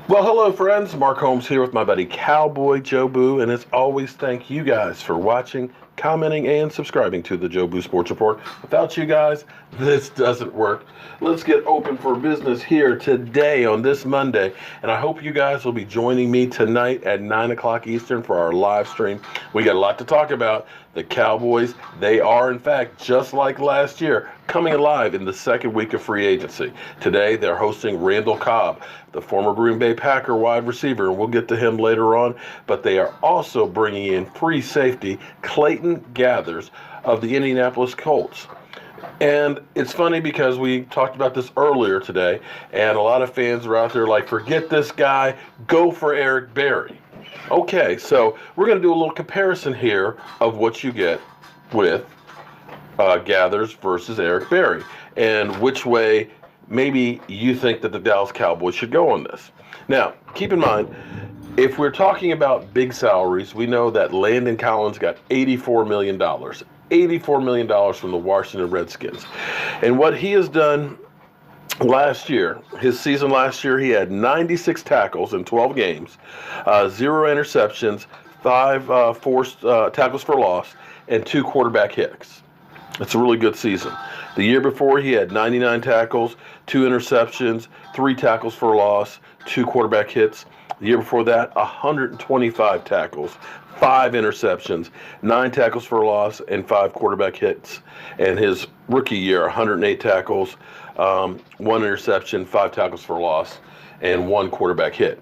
Well, hello, friends. Mark Holmes here with my buddy Cowboy Joe Boo, and as always, thank you guys for watching, commenting, and subscribing to the Joe Boo Sports Report. Without you guys, this doesn't work. Let's get open for business here today on this Monday, and I hope you guys will be joining me tonight at 9 o'clock Eastern for our live stream. We got a lot to talk about. The Cowboys, they are, in fact, just like last year, coming alive in the second week of free agency. Today, they're hosting Randall Cobb, the former Green Bay Packer wide receiver, and we'll get to him later on. But they are also bringing in free safety Clayton Gathers of the Indianapolis Colts. And it's funny because we talked about this earlier today, and a lot of fans are out there like, forget this guy, go for Eric Berry. Okay, so we're going to do a little comparison here of what you get with Gathers versus Eric Berry, and which way maybe you think that the Dallas Cowboys should go on this. Now, keep in mind, if we're talking about big salaries, we know that Landon Collins got $84 million. $84 million from the Washington Redskins. And what he has done last year, his season last year, he had 96 tackles in 12 games, 0 interceptions, 5 forced tackles for loss, and 2 quarterback hits. It's a really good season. The year before, he had 99 tackles, 2 interceptions, 3 tackles for loss, 2 quarterback hits. The year before that, 125 tackles, 5 interceptions, 9 tackles for loss, and 5 quarterback hits. And his rookie year, 108 tackles, 1 interception, 5 tackles for loss, and 1 quarterback hit.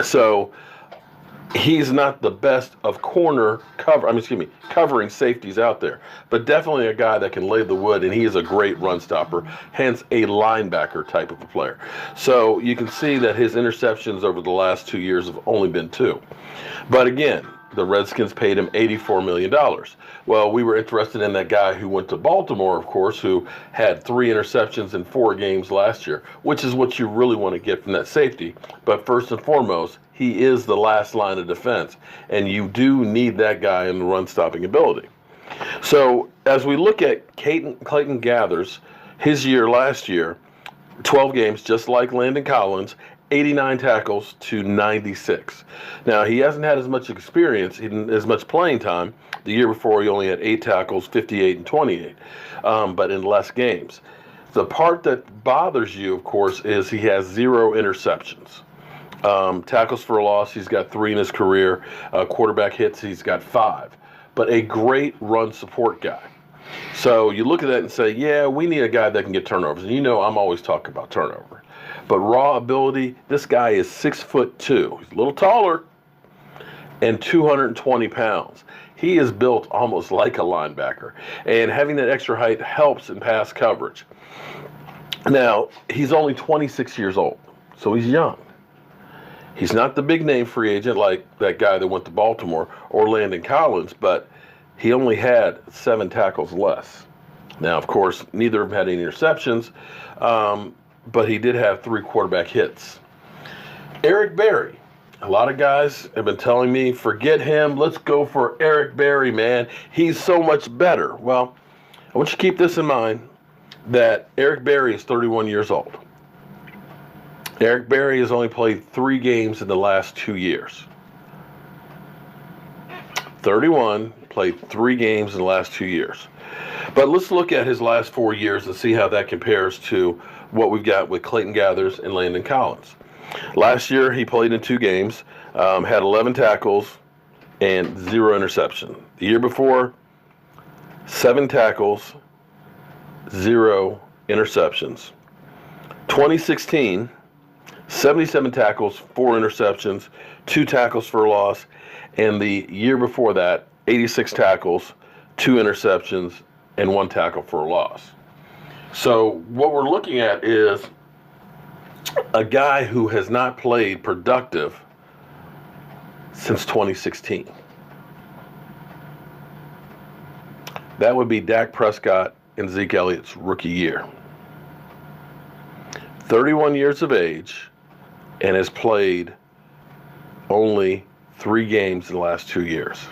So he's not the best of covering safeties out there, but definitely a guy that can lay the wood, and he is a great run stopper, hence a linebacker type of a player. So you can see that his interceptions over the last 2 years have only been 2. But again, the Redskins paid him $84 million. Well, we were interested in that guy who went to Baltimore, of course, who had 3 interceptions in 4 games last year, which is what you really want to get from that safety. But first and foremost, he is the last line of defense, and you do need that guy in the run-stopping ability. So as we look at Clayton Gathers, his year last year, 12 games, just like Landon Collins, 89 tackles to 96. Now, he hasn't had as much experience, as much playing time. The year before, he only had 8 tackles, 58 and 28, but in less games. The part that bothers you, of course, is he has 0 interceptions. Tackles for a loss, he's got 3 in his career. Quarterback hits, he's got 5. But a great run support guy. So you look at that and say, yeah, we need a guy that can get turnovers. And you know I'm always talking about turnover. But raw ability, this guy is 6'2". He's a little taller and 220 pounds. He is built almost like a linebacker. And having that extra height helps in pass coverage. Now, he's only 26 years old, so he's young. He's not the big name free agent like that guy that went to Baltimore or Landon Collins, but he only had 7 tackles less. Now, of course, neither of them had any interceptions, but he did have 3 quarterback hits. Eric Berry. A lot of guys have been telling me, forget him, let's go for Eric Berry, man. He's so much better. Well, I want you to keep this in mind, that Eric Berry is 31 years old. Eric Berry has only played 3 games in the last 2 years. 31, played 3 games in the last 2 years. But let's look at his last 4 years and see how that compares to what we've got with Clayton Gathers and Landon Collins. Last year, he played in 2 games, had 11 tackles, and 0 interception. The year before, 7 tackles, 0 interceptions. 2016, 77 tackles, 4 interceptions, 2 tackles for a loss, and the year before that, 86 tackles, 2 interceptions, and 1 tackle for a loss. So what we're looking at is a guy who has not played productive since 2016. That would be Dak Prescott and Zeke Elliott's rookie year. 31 years of age, and has played only 3 games in the last 2 years.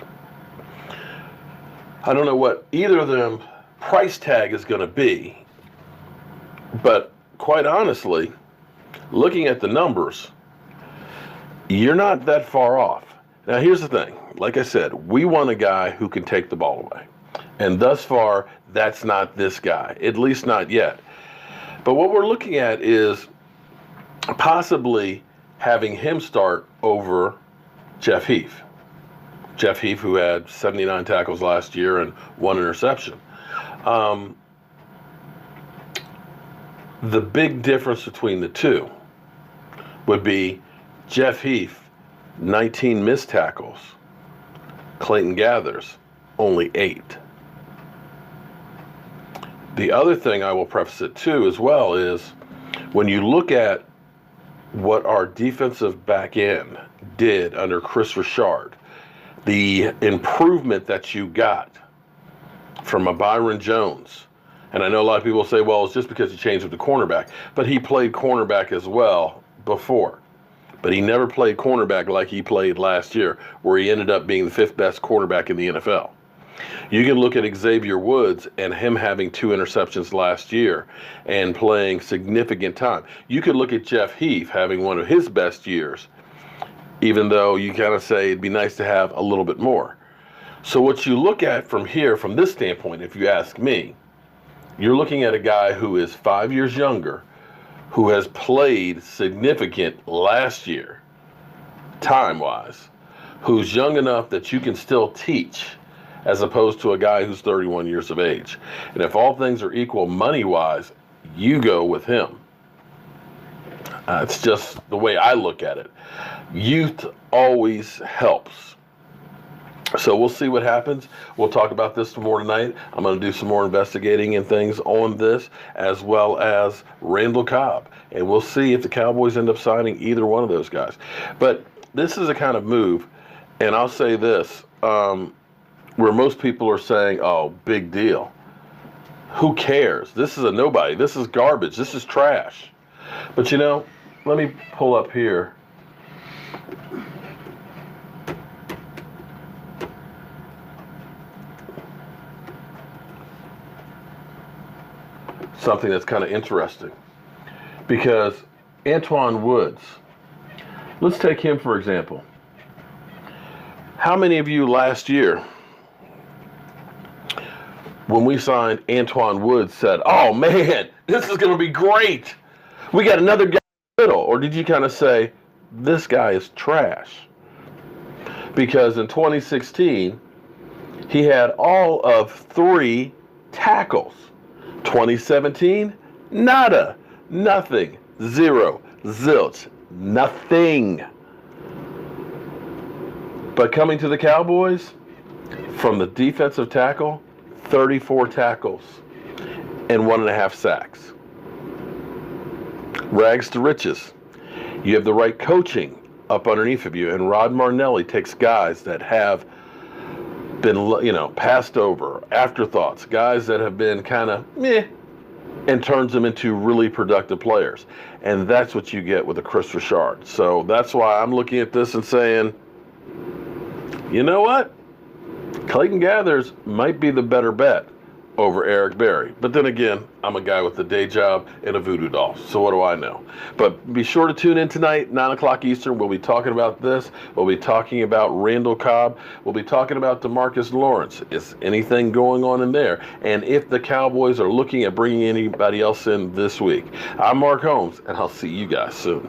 I don't know what either of them price tag is going to be, but quite honestly, looking at the numbers, You're not that far off. Now, here's the thing. Like I said, we want a guy who can take the ball away. And thus far, that's not this guy, at least not yet. But what we're looking at is possibly having him start over Jeff Heath. Jeff Heath, who had 79 tackles last year and 1 interception. The big difference between the two would be Jeff Heath, 19 missed tackles. Clayton Gathers, only 8. The other thing I will preface it to as well is when you look at what our defensive back end did under Chris Richard, the improvement that you got from a Byron Jones, and I know a lot of people say, well, it's just because he changed with the cornerback, but he played cornerback as well before. But he never played cornerback like he played last year, where he ended up being the 5th best cornerback in the NFL. You can look at Xavier Woods and him having 2 interceptions last year and playing significant time. You could look at Jeff Heath having one of his best years, even though you kind of say it'd be nice to have a little bit more. So what you look at from here, from this standpoint, if you ask me, you're looking at a guy who is 5 years younger, who has played significant last year, time-wise, who's young enough that you can still teach, as opposed to a guy who's 31 years of age. And if all things are equal money-wise, you go with him. It's just the way I look at it. Youth always helps. So we'll see what happens. We'll talk about this more tonight. I'm going to do some more investigating and things on this, as well as Randall Cobb. And we'll see if the Cowboys end up signing either one of those guys. But this is a kind of move, and I'll say this, where most people are saying, oh, big deal. Who cares? This is a nobody. This is garbage. This is trash. But, you know, let me pull up here. Something that's kind of interesting. Because Antoine Woods, let's take him for example. How many of you last year, when we signed Antoine Woods, said, oh man, this is going to be great. We got another guy in the middle. Or did you kind of say, this guy is trash? Because in 2016, he had all of 3 tackles. 2017, nada, nothing, 0, zilch, nothing. But coming to the Cowboys, from the defensive tackle, 34 tackles and 1.5 sacks. Rags to riches. You have the right coaching up underneath of you, and Rod Martinelli takes guys that have been, passed over, afterthoughts, guys that have been kind of meh, and turns them into really productive players. And that's what you get with a Chris Richard. So that's why I'm looking at this and saying, you know what? Clayton Gathers might be the better bet over Eric Berry. But then again, I'm a guy with a day job and a voodoo doll, so what do I know? But be sure to tune in tonight, 9 o'clock Eastern. We'll be talking about this. We'll be talking about Randall Cobb. We'll be talking about DeMarcus Lawrence. Is anything going on in there? And if the Cowboys are looking at bringing anybody else in this week. I'm Mark Holmes, and I'll see you guys soon.